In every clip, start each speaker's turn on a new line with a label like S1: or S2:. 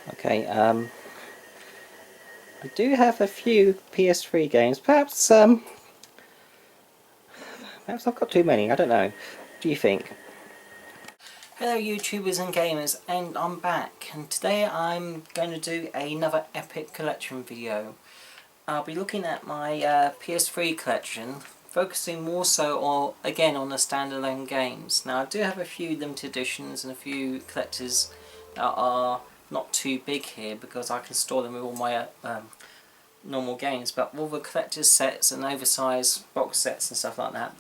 S1: Okay, I do have a few PS3 games. Perhaps I've got too many. I don't know. What do you think? Hello YouTubers and gamers, and I'm back, and today I'm going to do another epic collection video. I'll be looking at my PS3 collection, focusing more so again on the standalone games. Now I do have a few limited editions and a few collectors that are not too big here because I can store them with all my normal games, but all the collector's sets and oversized box sets and stuff like that,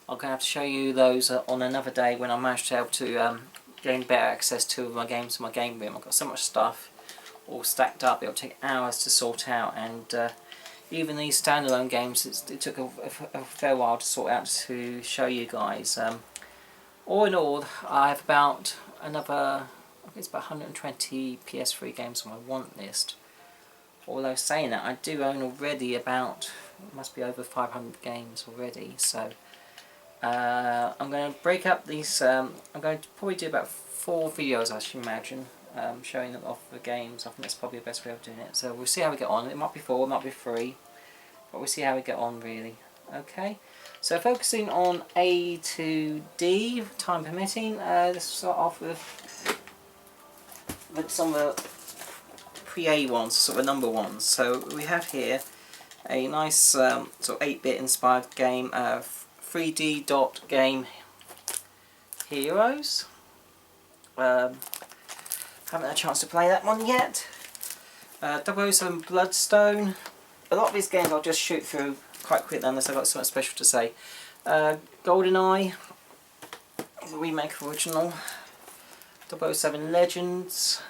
S1: I'm going to have to show you those on another day when I manage to be able to gain better access to my games in my game room. I've got so much stuff all stacked up, it'll take hours to sort out, and even these standalone games, it took a fair while to sort out to show you guys. All in all, I have about another, I think it's about 120 PS3 games on my want list. Although saying that, I do own already about, it must be over 500 games already, so I'm going to break up these, I'm going to probably do about 4 videos I should imagine, showing them off the games. I think that's probably the best way of doing it, so we'll see how we get on. It might be 4, it might be 3, but we'll see how we get on really. Okay, so focusing on A to D, time permitting, let's start off with some of the pre-A ones, sort of number ones. So we have here a nice sort of 8-bit inspired game, 3D dot game Heroes. Haven't had a chance to play that one yet. 007 Bloodstone. A lot of these games I'll just shoot through quite quickly unless I've got something special to say. GoldenEye, the remake original. 007 Legends.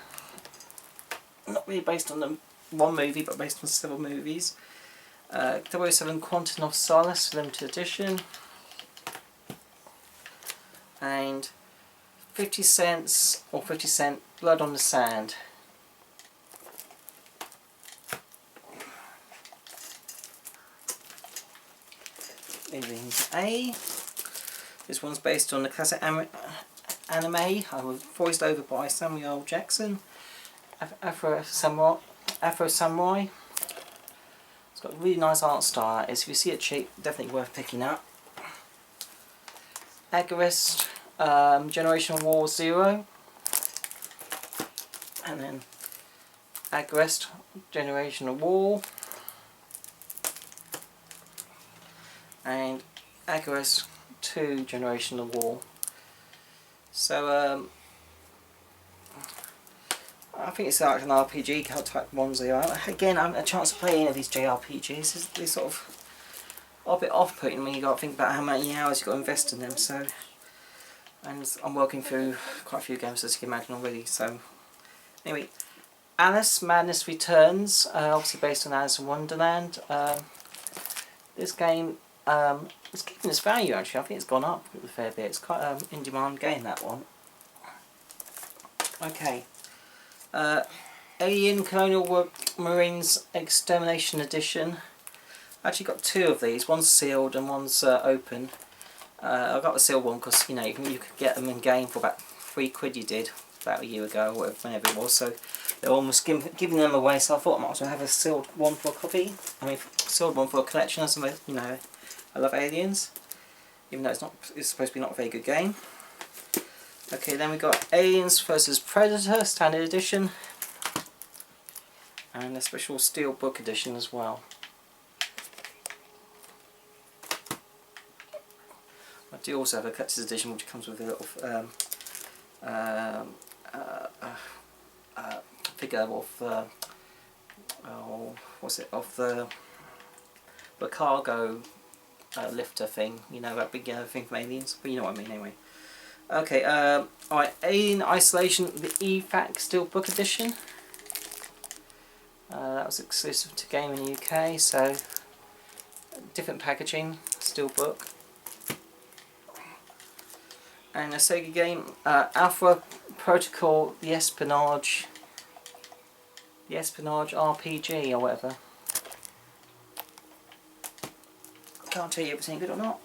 S1: Not really based on the one movie, but based on several movies. 007 Quantum of Solace Limited Edition. And 50 cents or 50 Cent Blood on the Sand. Moving A. This one's based on the classic anime, voiced over by Samuel L. Jackson. Afro Samurai. It's got a really nice art style. If you see it cheap, definitely worth picking up. Agarest, Generation War 0, and then Agarest, Generation War, and Agarest 2, Generation War. So I think it's like an RPG type ones they are. Again, I haven't had a chance to play any of these JRPGs. They sort of are a bit off-putting when you got to think about how many hours you've got to invest in them. So, and I'm working through quite a few games as you can imagine already. So, anyway, Alice Madness Returns, obviously based on Alice in Wonderland. This game is keeping its value actually. I think it's gone up a fair bit. It's quite an in-demand game, that one. Okay. Alien Colonial Marines Extermination Edition. I actually got 2 of these. One's sealed and one's open. I got the sealed one because you know you could get them in game for about £3 you did about a year ago or whenever it was. So they're almost giving them away. So I thought I might as well have a sealed one for a copy. I mean, sealed one for a collection or something. You know, I love Aliens, even though it's supposed to be not a very good game. Okay, then we got Aliens vs Predator Standard Edition, and a special Steelbook edition as well. I do also have a collector's edition which comes with a little figure of of the cargo lifter thing. You know, that big thing from Aliens, but you know what I mean anyway. Okay, alright, Alien Isolation, the EFAC Steelbook edition. That was exclusive to Game in the UK, so different packaging, Steelbook. And a Sega game, Alpha Protocol, the Espionage RPG or whatever. Can't tell you if it's any good or not.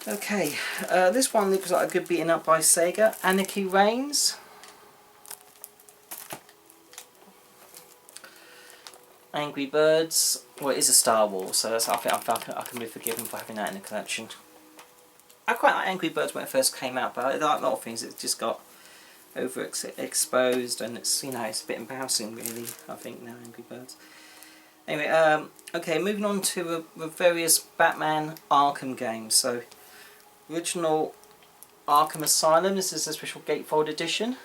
S1: Okay, this one looks like a good beaten up by Sega. Anarchy Reigns. Angry Birds. Well, it is a Star Wars, so that's, I think I can be forgiven for having that in the collection. I quite like Angry Birds when it first came out, but like a lot of things, it just got overexposed, and it's, you know, it's a bit embarrassing really, I think, now, Angry Birds. Anyway, okay, moving on to the various Batman Arkham games. So, original Arkham Asylum, this is a special gatefold edition.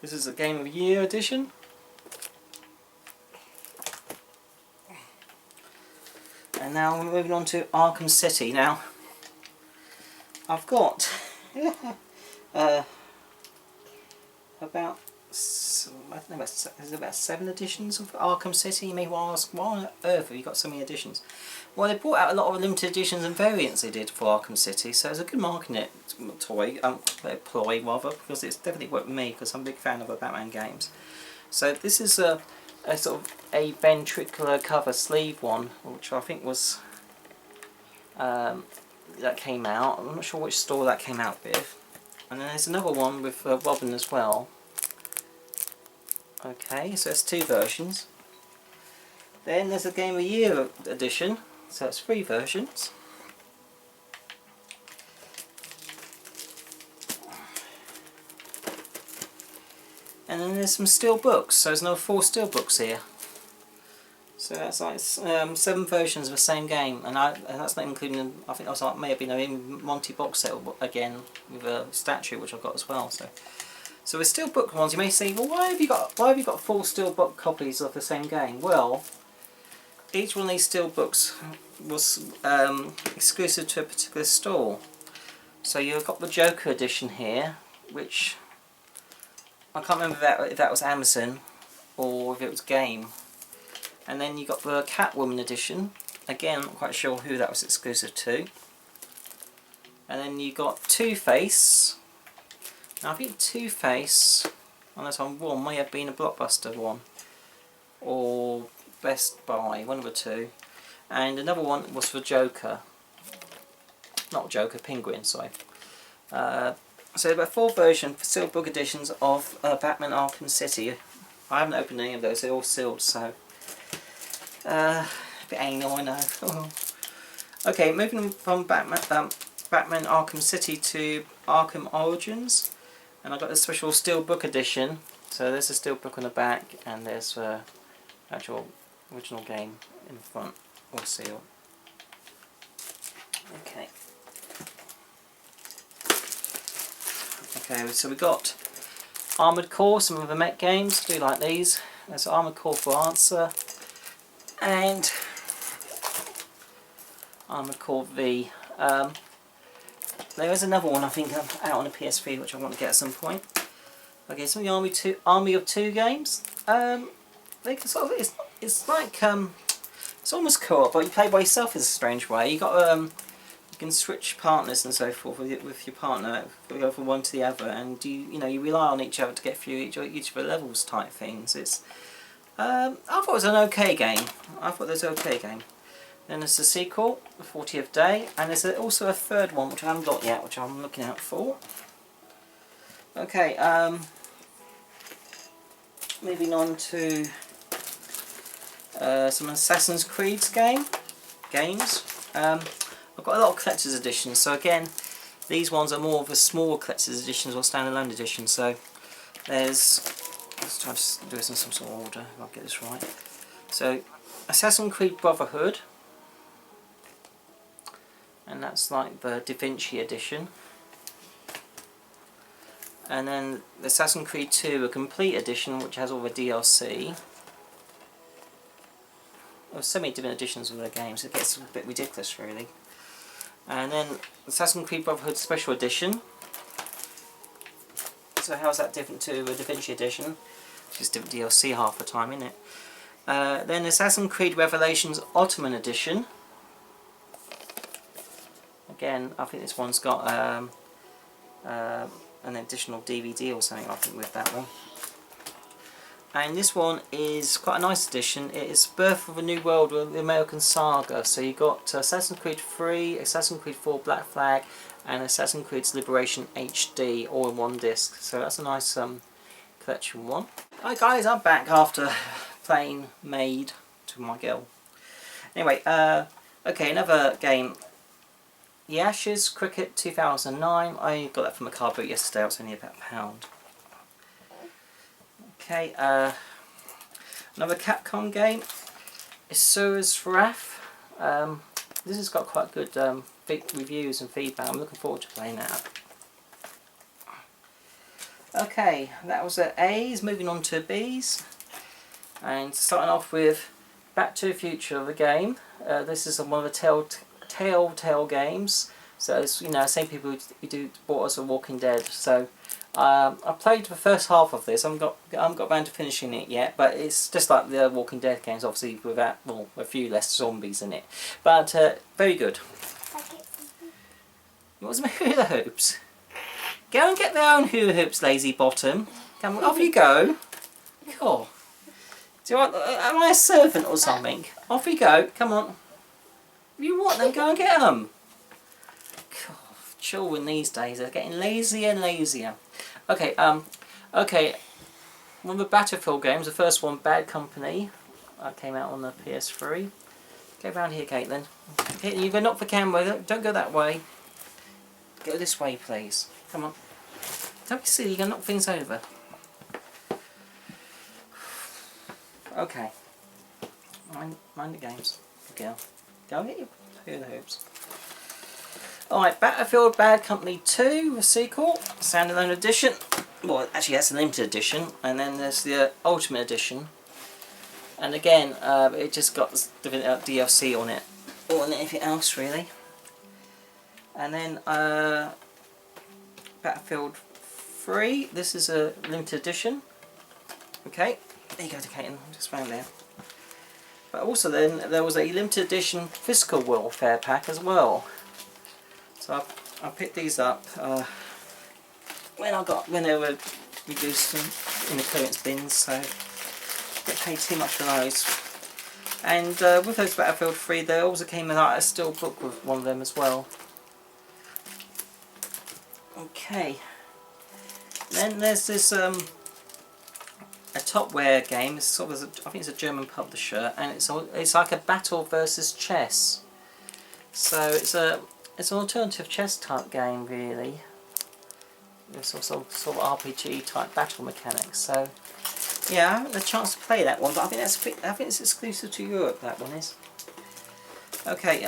S1: This is a Game of the Year edition. And now we're moving on to Arkham City. Now, I've got about, I don't know, there's about 7 editions of Arkham City. You may well ask, why on earth have you got so many editions? Well, they brought out a lot of limited editions and variants they did for Arkham City, so it's a good marketing ploy, rather, because it's definitely worked with me, because I'm a big fan of the Batman games. So this is a sort of a ventricular cover sleeve one, which I think was, that came out. I'm not sure which store that came out with. And then there's another one with Robin as well. Okay, so that's 2 versions. Then there's a Game of the Year edition, so that's 3 versions. And then there's some steel books, so there's another 4 steel books here. So that's like 7 versions of the same game, and that's not including, I think that was like, may have been a Monty box set again with a statue, which I've got as well. So with steel book ones, you may say, well, why have you got 4 steel book copies of the same game? Well, each one of these steel books was exclusive to a particular store. So you've got the Joker edition here, which I can't remember if that was Amazon or if it was Game. And then you got the Catwoman edition. Again, I'm not quite sure who that was exclusive to. And then you got Two-Face. Now I think Two-Face, unless I'm wrong, may have been a Blockbuster one, or Best Buy, one of the 2. And another one was for Joker. Not Joker, Penguin, sorry. So about 4 versions, steelbook editions of Batman Arkham City. I haven't opened any of those, they're all sealed, so a bit anal, I know. Okay, moving on from Batman Arkham City to Arkham Origins, and I got a special steelbook edition. So there's a steelbook on the back, and there's the actual original game in the front, all sealed. Okay. Okay, so we got Armored Core, some of the mech games. I do like these. There's Armored Core for Answer, and Armored Core V. There is another one I think out on the PS3 which I want to get at some point. Okay, some of the Army of Two games. They can sort of, it's like it's almost co-op, but you play by yourself in a strange way. You got you can switch partners and so forth with your partner, go from one to the other, and you rely on each other to get through each of the levels type things. It's I thought it was an okay game. Then there's the sequel, The 40th Day, and there's also a third one which I haven't got yet, which I'm looking out for. Okay, moving on to some Assassin's Creed games. I've got a lot of collector's editions, so again, these ones are more of a small collector's editions or standalone editions. So there's, let's try to do this in some sort of order if I get this right. So Assassin's Creed Brotherhood, and that's like the Da Vinci edition. And then the Assassin's Creed 2, a complete edition, which has all the DLC. There's so many different editions of the games, it gets a bit ridiculous really. And then Assassin's Creed Brotherhood Special Edition. So how is that different to a Da Vinci edition? It's just different DLC half the time, isn't it? Then Assassin's Creed Revelations Ottoman Edition. Again, I think this one's got an additional DVD or something, I think, with that one. And this one is quite a nice edition. It is Birth of a New World with the American Saga. So you got Assassin's Creed 3, Assassin's Creed 4 Black Flag, and Assassin's Creed Liberation HD all in one disc. So that's a nice Collection 1. Hi guys, I'm back after playing Maid to my girl. Anyway, okay, another game. The Ashes Cricket 2009. I got that from a car boot yesterday. It was only about £1. Okay, another Capcom game. Asura's Wrath. This has got quite good reviews and feedback. I'm looking forward to playing that. Okay, that was at A's. Moving on to B's, and starting off with Back to the Future, the game. This is one of the Telltale games. So it's, you know, same people who bought us a Walking Dead. So I played the first half of this. I haven't got around to finishing it yet, but it's just like the Walking Dead games, obviously without, well, a few less zombies in it. But very good. What was my hula hoops? Go and get their own hula hoops, lazy bottom. Come on, off you go. Cool. Do you want? Am I a servant or something? Off you go. Come on. If you want them, go and get them. God, children these days are getting lazier and lazier. Okay, okay. One of the Battlefield games, the first one, Bad Company, came out on the PS3. Go round here, Caitlin. Okay, you go knock the camera. Don't go that way. Go this way, please. Come on. Don't be silly. You're gonna knock things over. Okay. Mind the games. Good girl. Go and get your hula hoops. Alright, Battlefield Bad Company 2, the sequel, standalone edition. Well, actually that's a limited edition, and then there's the Ultimate Edition. And again, it just got different DLC on it, or anything else really. And then Battlefield 3, this is a limited edition. Okay, there you go to Caitlin, just found there. But also then there was a limited edition Physical Warfare pack as well. So I picked these up when they were reduced in the clearance bins, so I didn't pay too much for those. And with those Battlefield 3, there also came out a steel book with one of them as well. Okay. Then there's this a Topware game. It's sort of I think it's a German publisher, and it's like a battle versus chess. So it's an alternative chess type game really. It's also sort of RPG type battle mechanics. So yeah, I haven't had a chance to play that one, but I think I think it's exclusive to Europe. That one is. Okay.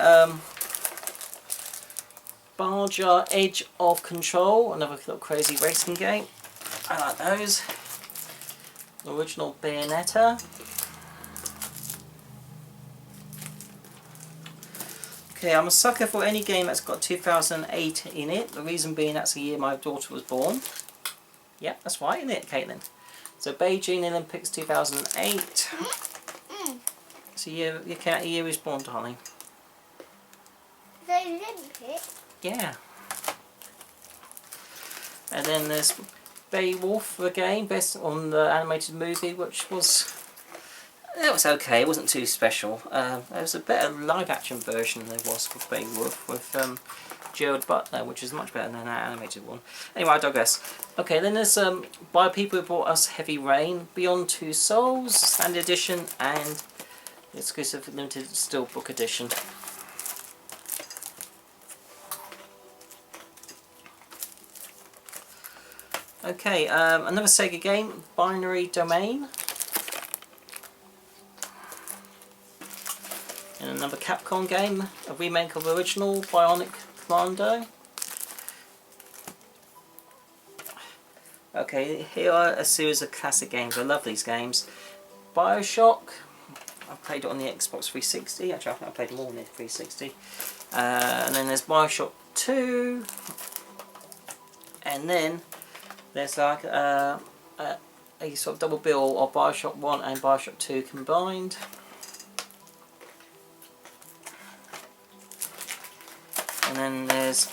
S1: Barger Edge of Control, another little crazy racing game. I like those. Original Bayonetta. Okay, I'm a sucker for any game that's got 2008 in it. The reason being that's the year my daughter was born. Yep, that's right, isn't it, Caitlin? So Beijing Olympics 2008. So year he was born, darling.
S2: The Olympics?
S1: Yeah. And then there's Beowulf again, based on the animated movie, which was... It was okay, it wasn't too special. There was a better live-action version than there was for Beowulf with Gerald Butler, which is much better than that animated one. Anyway, I digress. Okay, then there's by people who brought us Heavy Rain, Beyond Two Souls, Standard Edition, and the exclusive limited steelbook edition. Okay, another Sega game, Binary Domain. And another Capcom game, a remake of the original Bionic Commando. Okay, here are a series of classic games. I love these games. Bioshock. I played it on the Xbox 360. Actually, I think I played them all on the 360. And then there's Bioshock 2. And then there's like a sort of double bill of Bioshock 1 and Bioshock 2 combined. And then there's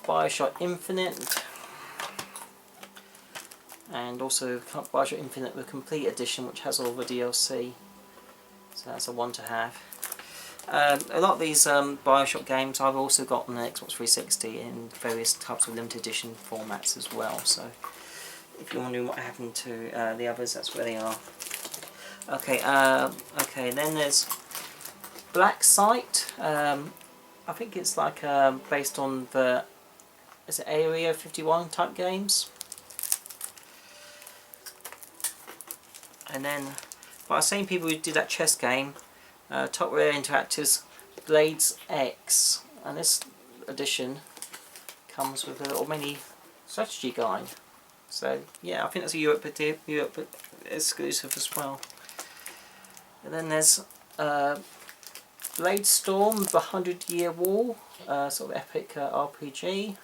S1: Bioshock Infinite, and also Bioshock Infinite the Complete Edition, which has all the DLC. So that's a one to have. A lot of these Bioshock games I've also got on the Xbox 360 in various types of limited edition formats as well. So if you're wondering what happened to the others, that's where they are. Okay, okay, then there's Black Site. I think it's like based on the, is it Area 51 type games? And then by the same people who did that chess game, Top Rare Interactive's Blades X, and this edition comes with a little mini strategy guide. So yeah, I think that's a Europe exclusive as well. And then there's Blade Storm, the 100-Year War, sort of epic RPG.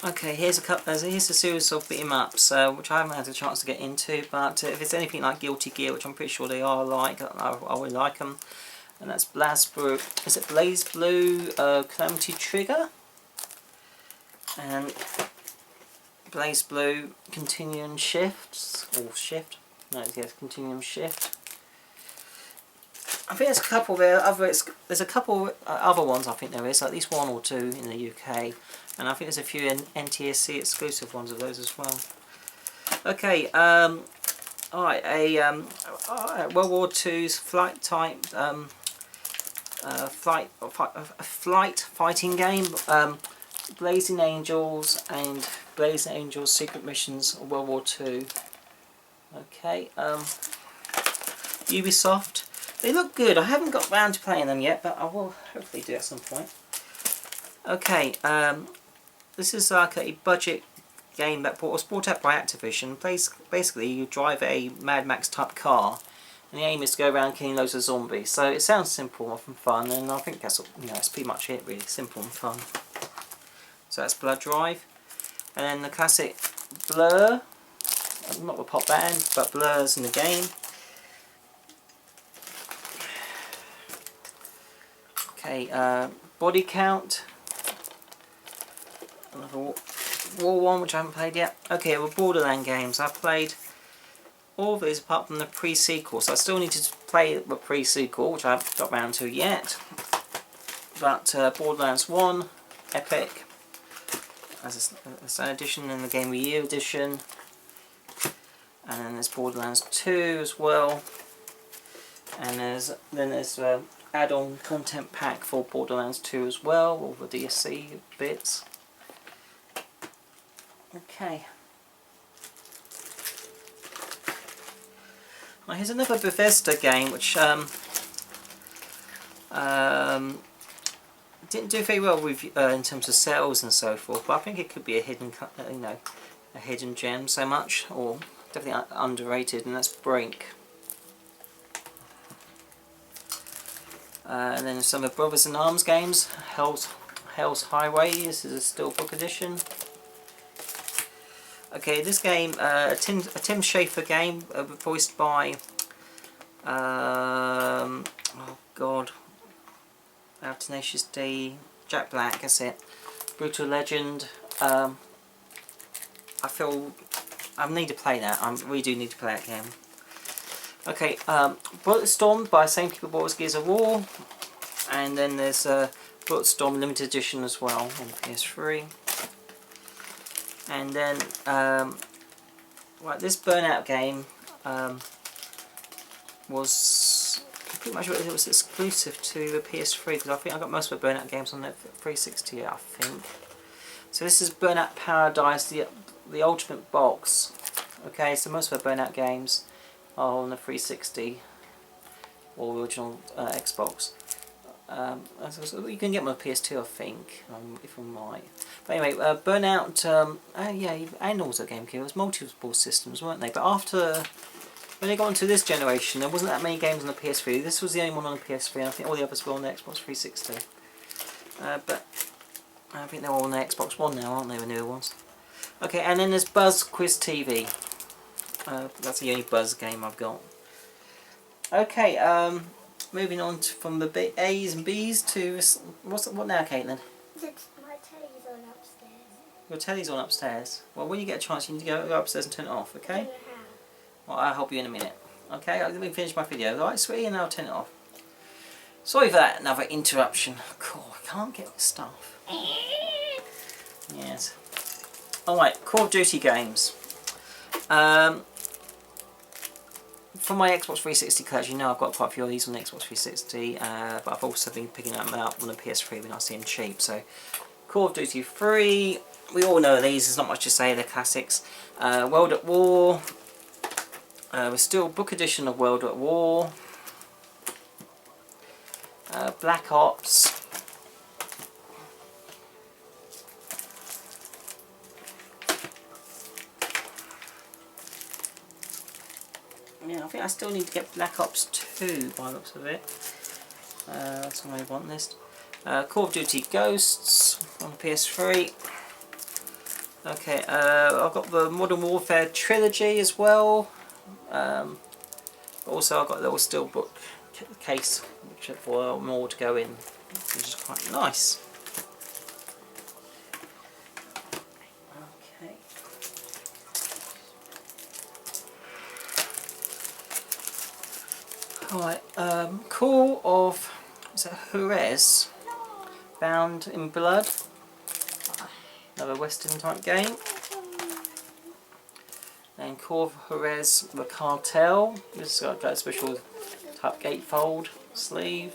S1: Okay, here's a series of beat 'em ups, which I haven't had a chance to get into, but if it's anything like Guilty Gear, which I'm pretty sure they are like, I really like them. And that's is it Blaze Blue, Calamity Trigger? And Blaze Blue, Continuum Shifts, or Shift, no, yes, Continuum Shift. I think there's a couple there, there's a couple other ones I think there is, at least one or two in the UK. And I think there's a few NTSC exclusive ones of those as well. Okay, alright, World War II's flight type, flight fighting game, Blazing Angels and Blazing Angels Secret Missions of World War II. Okay, Ubisoft. They look good. I haven't got round to playing them yet, but I will hopefully do at some point. Okay, this is like a budget game that was brought out by Activision. Basically, you drive a Mad Max type car, and the aim is to go around killing loads of zombies. So it sounds simple and fun, and I think that's, you know, that's pretty much it really, simple and fun. So that's Blood Drive, and then the classic Blur, not the pop band, but Blur's in the game. Okay, Body Count, another War one which I haven't played yet. Okay, well, Borderlands games. I've played all of these apart from the pre-sequel, so I still need to play the pre-sequel, which I haven't got round to yet. But Borderlands 1, Epic, as a standard edition, and the Game of the Year edition. And then there's Borderlands 2 as well. And then there's add-on content pack for Borderlands 2 as well, all the DLC bits. Okay. Well, here's another Bethesda game which didn't do very well with in terms of sales and so forth, but I think it could be a hidden, you know, a hidden gem so much, or definitely underrated, and that's Brink. And then some of Brothers in Arms games, Hell's Highway. This is a Steelbook edition. Okay, this game, a Tim Schafer game, voiced by, oh god, Tenacious D, Jack Black, that's it, Brutal Legend. I feel I need to play that. I really do need to play that game. Okay, Bulletstorm by same people bought as Gears of War, and then there's Bulletstorm Limited Edition as well on PS3. And then, right, this Burnout game was pretty much, it was exclusive to the PS3, because I think I got most of the Burnout games on the 360, I think. So this is Burnout Paradise, the Ultimate Box. Okay, so most of the Burnout games are on the 360 or original Xbox. So you can get them on PS2, I think, if I'm right. But anyway, Burnout, yeah, and also GameCube, it was multiple systems, weren't they? But after, when they got into this generation, there wasn't that many games on the PS3. This was the only one on the PS3, and I think all the others were on the Xbox 360. But I think they're all on the Xbox One now, aren't they, the newer ones? Okay, and then there's Buzz Quiz TV. That's the only Buzz game I've got. Okay, moving on from the A's and B's to what now, Caitlin?
S2: My telly's on upstairs.
S1: Your telly's on upstairs. Well, when you get a chance, you need to go upstairs and turn it off. Okay?
S2: I don't know how.
S1: Well, I'll help you in a minute. Okay, let me finish my video. Alright, sweetie, and I'll turn it off. Sorry for that, another interruption. God, I can't get this stuff. Yes. Alright, Call of Duty games. For my Xbox 360 collection, you know I've got quite a few of these on the Xbox 360, but I've also been picking them up on the PS3 when I see them cheap. So, Call of Duty 3, we all know these, there's not much to say, they're classics. World at War, we're still book edition of World at War. Black Ops. Yeah, I think I still need to get Black Ops 2 by the looks of it. That's on my want list. Call of Duty Ghosts on the PS3. Okay, I've got the Modern Warfare trilogy as well. Also I've got a little steelbook case which for more to go in, which is quite nice. Okay. Alright, Call of, is it Jerez? Bound in Blood. Another Western type game. Then Call of Jerez, the Cartel. This has got a special type gatefold sleeve.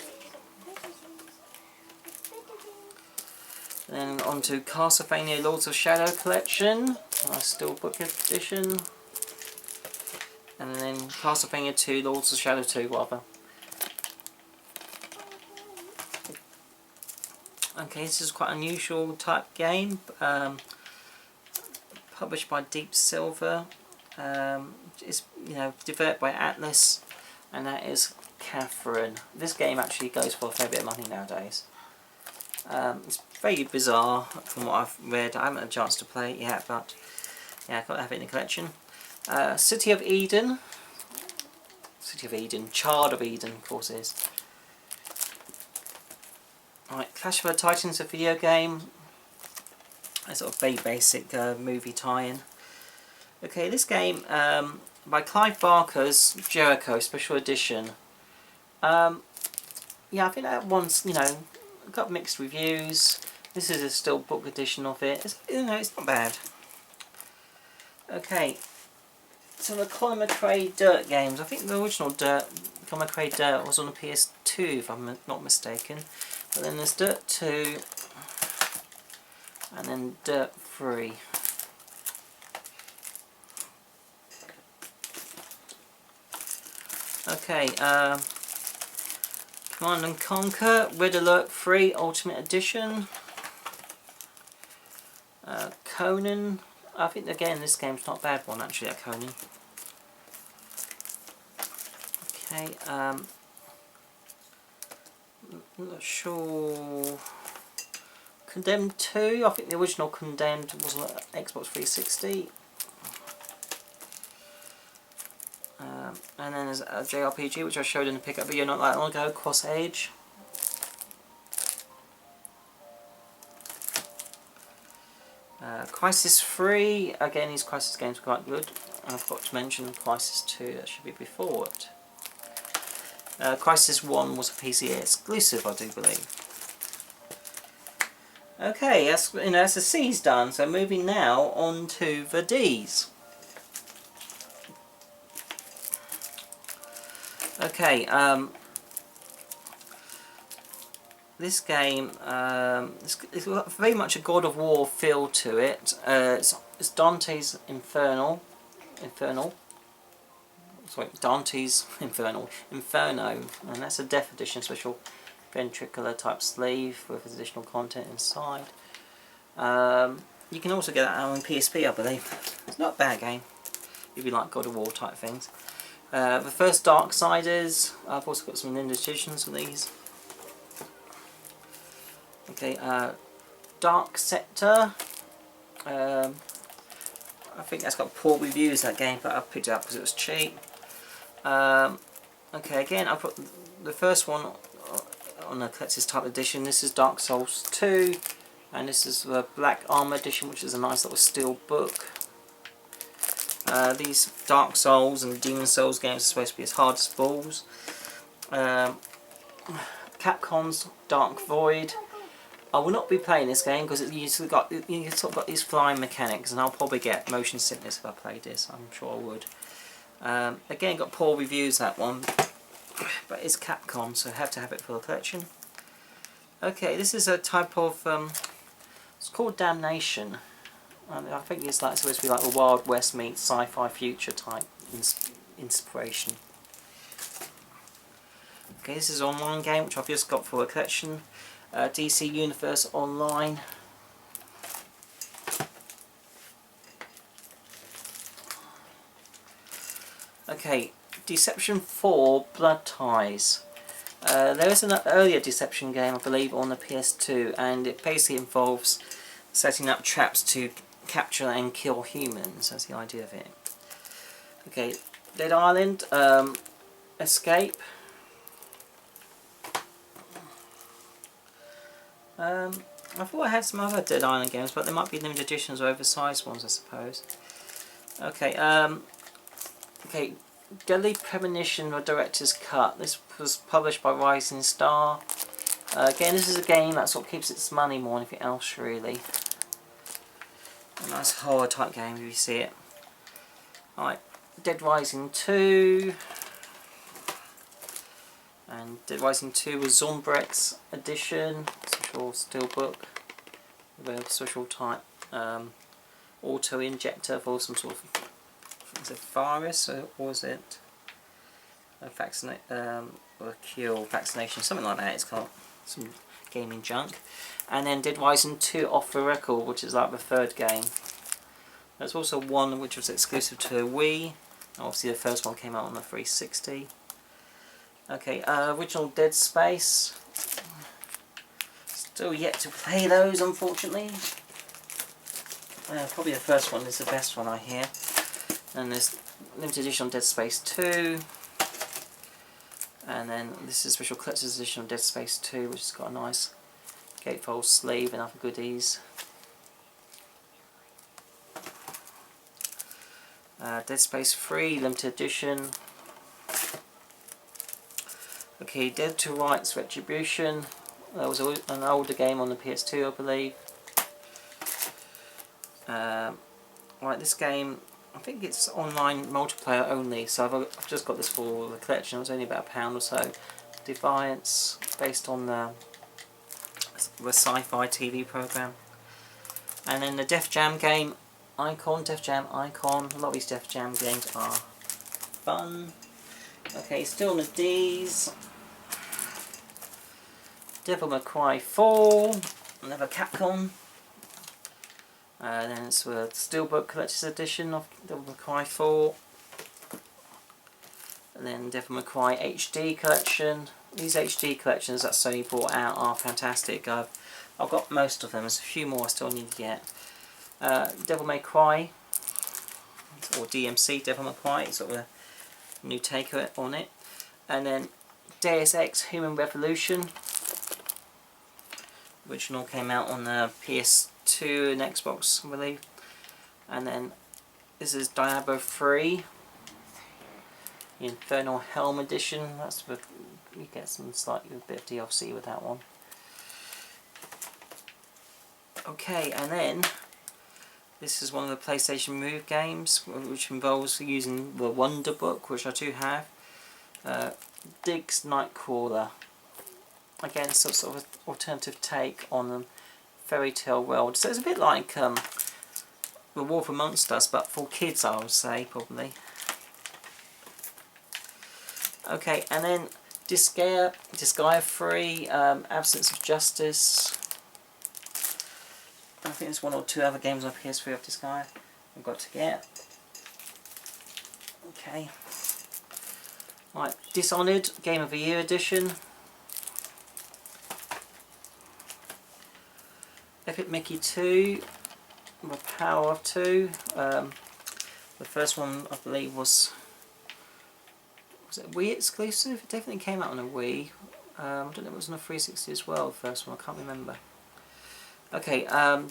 S1: Then on to Castlevania Lords of Shadow collection, my steelbook edition. And then Castlevania 2, Lords of Shadow 2 rather. Okay, this is quite an unusual type game. Published by Deep Silver. It's developed by Atlas, and that is Catherine. This game actually goes for a fair bit of money nowadays. It's very bizarre from what I've read. I haven't had a chance to play it yet, but yeah, I've got to have it in the collection. City of Eden. Child of Eden, of course it is. Right, Clash of the Titans, a video game. A sort of very basic movie tie-in. Okay, this game by Clive Barker's Jericho Special Edition. Yeah, I think that one's got mixed reviews. This is a still book edition of it. It's not bad. Okay, so the Colin McRae Dirt games. I think the original Colin McRae Dirt was on the PS2, if I'm not mistaken. But then there's Dirt 2, and then Dirt 3. Okay, Command and Conquer Red Alert 3 Ultimate Edition. Conan. I think again this game's not a bad one actually, that Conan. Okay, I'm not sure. Condemned 2, I think the original Condemned was on Xbox 360. And then there's a JRPG which I showed in the pickup video not that long ago, Cross Age. Crisis 3, again these Crisis games are quite good. And I forgot to mention Crisis 2, that should be before it. Crisis 1 was a PC exclusive, I do believe. Okay, that's the C's done, so moving now on to the D's. Okay, this game it's got very much a God of War feel to it. It's Dante's Inferno, and that's a Death Edition special ventricular type sleeve with additional content inside. You can also get that on PSP, I believe. It's not a bad game if you like God of War type things. The first Darksiders, I've also got some limited editions of these. Okay, Dark Sector. I think that's got poor reviews, that game, but I picked it up because it was cheap. Okay, again, I put the first one on the collector's type edition. This is Dark Souls 2, and this is the Black Armor edition, which is a nice little steel book. These Dark Souls and Demon Souls games are supposed to be as hard as balls. Capcom's Dark Void. I will not be playing this game because you sort of got these flying mechanics, and I'll probably get motion sickness if I played this. I'm sure I would. Again, got poor reviews, that one, but it's Capcom, so I have to have it for the collection. Okay, this is a type of it's called Damnation. I think it's like supposed to be like a Wild West meets sci-fi future type inspiration. Okay, this is an online game which I've just got for a collection. DC Universe Online. Okay, Deception 4 Blood Ties. There is an earlier Deception game, I believe, on the PS2, and it basically involves setting up traps to capture and kill humans. That's the idea of it. Okay, Dead Island, Escape. I thought I had some other Dead Island games, but there might be limited editions or oversized ones, I suppose. Okay, okay, Deadly Premonition or Director's Cut. This was published by Rising Star. Again, this is a game that sort of keeps its money more than anything else, really. A nice horror type game if you see it. Alright, Dead Rising 2. And Dead Rising 2 was Zombrex edition, special steelbook, with a special type auto injector for some sort of, is it virus or is it a or a cure vaccination, something like that. It's got some gaming junk. And then Dead Rising 2 Off the Record, which is like the third game. There's also one which was exclusive to Wii. Obviously the first one came out on the 360. Okay, original Dead Space. Still yet to play those, unfortunately. Probably the first one is the best one, I hear. And there's limited edition Dead Space 2. And then this is special collector's edition of Dead Space 2, which has got a nice gatefold sleeve and other goodies. Dead Space 3 limited edition. Okay, Dead to Rights Retribution. That was an older game on the PS2, I believe. Right, this game, I think it's online multiplayer only, so I've just got this for the collection. It was only about £1 or so. Defiance, based on the sci-fi TV program. And then the Def Jam game, Icon, Def Jam Icon. A lot of these Def Jam games are fun. Okay, still on the D's. Devil May Cry 4, another Capcom. Then it's a Steelbook Collector's Edition of Devil May Cry 4. And then Devil May Cry HD Collection. These HD collections that Sony brought out are fantastic. I've got most of them. There's a few more I still need to get. Devil May Cry, or DMC Devil May Cry, it's sort of a new take on it. And then Deus Ex Human Revolution. Original came out on the PS2 and Xbox, I believe. And then this is Diablo 3, the Infernal Helm edition. That's with, you get some slightly a bit of DLC with that one. Okay, and then this is one of the PlayStation Move games, which involves using the Wonder Book, which I do have. Diggs Nightcrawler. Again, it's a sort of alternative take on the fairy tale world. So it's a bit like the Wolf Amongst Us, but for kids, I would say, probably. Okay, and then Disgaea 3, Absence of Justice. I think there's one or two other games on PS3 of Disgaea I've got to get. Okay. Right, Dishonored Game of the Year edition. Epic Mickey 2, The Power of 2. The first one, I believe, was it a Wii exclusive? It definitely came out on a Wii. I don't know if it was on a 360 as well, the first one, I can't remember. Okay,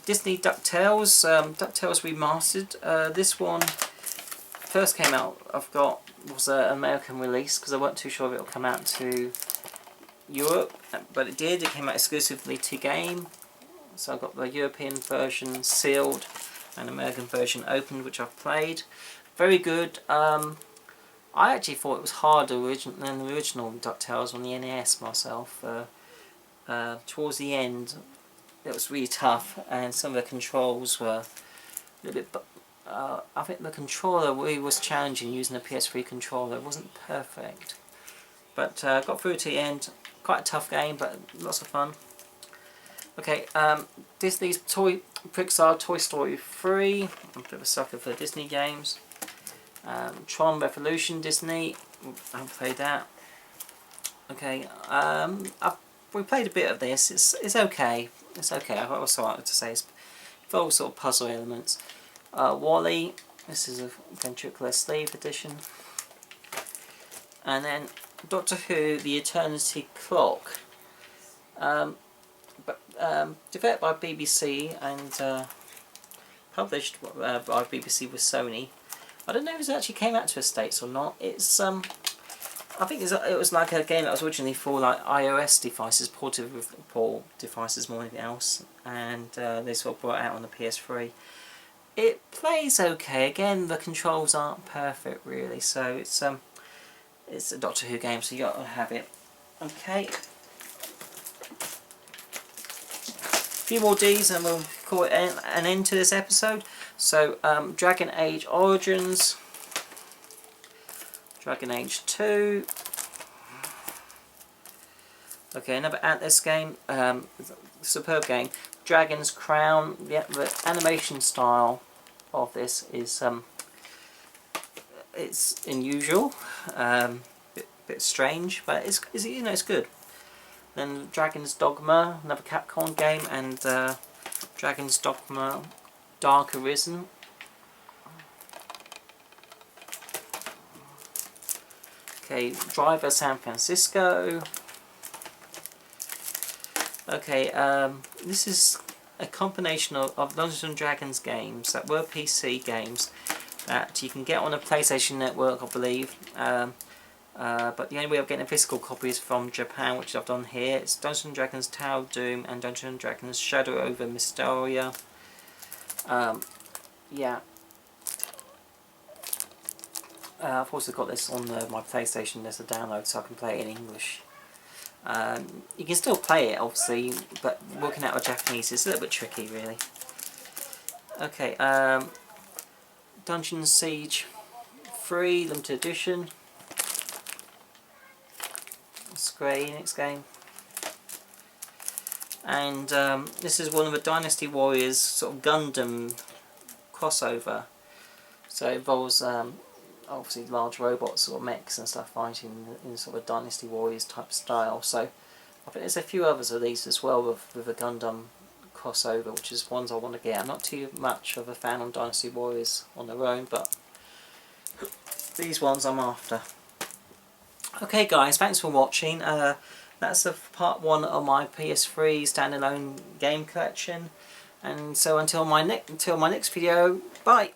S1: Disney DuckTales, DuckTales Remastered. This one first came out, was an American release, because I weren't too sure if it would come out to Europe, but it did. It came out exclusively to game. So I've got the European version sealed and American version opened, which I've played. Very good. I actually thought it was harder than the original DuckTales on the NES myself. Towards the end it was really tough, and some of the controls were a little bit... I think the controller really was challenging using the PS3 controller. It wasn't perfect. But got through to the end. Quite a tough game, but lots of fun. Okay, Disney's Pixar Toy Story 3. I'm a bit of a sucker for Disney games. Tron Revolution Disney. I haven't played that. Okay, we played a bit of this. It's okay. It's okay. I've also wanted to say it's full sort of puzzle elements. Wall-E. This is a ventricular sleeve edition. And then Doctor Who: The Eternity Clock. Developed by BBC and published by BBC with Sony. I don't know if it actually came out to the States or not. It's I think it was like a game that was originally for like iOS devices, portable devices more than anything else, and they sort of brought it out on the PS3. It plays okay. Again, the controls aren't perfect really, so it's a Doctor Who game, so you got to have it. Okay. A few more D's and we'll call it an end to this episode. So, Dragon Age Origins, Dragon Age 2. Okay, another Atlas game, superb game. Dragon's Crown. Yeah, the animation style of this is it's unusual, bit strange, but it's you know, it's good. Then Dragon's Dogma, another Capcom game, and Dragon's Dogma Dark Arisen. Okay, Driver San Francisco. Okay, this is a combination of Dungeons and Dragons games that were PC games that you can get on a PlayStation Network, I believe. But the only way of getting a physical copy is from Japan, which I've done here. It's Dungeons and Dragons Tower of Doom and Dungeons and Dragons Shadow over Mysteria. Yeah. I've also got this on my PlayStation as a download, so I can play it in English. You can still play it, obviously, but working out with Japanese is a little bit tricky, really. Okay, Dungeon Siege 3 Limited Edition. Square Enix game. And this is one of the Dynasty Warriors sort of Gundam crossover. So it involves obviously large robots or mechs and stuff fighting in sort of a Dynasty Warriors type style. So I think there's a few others of these as well with a Gundam crossover, which is ones I want to get. I'm not too much of a fan on Dynasty Warriors on their own, but these ones I'm after. Okay guys, thanks for watching. That's part 1 of my PS3 standalone game collection. And so until my next video, bye!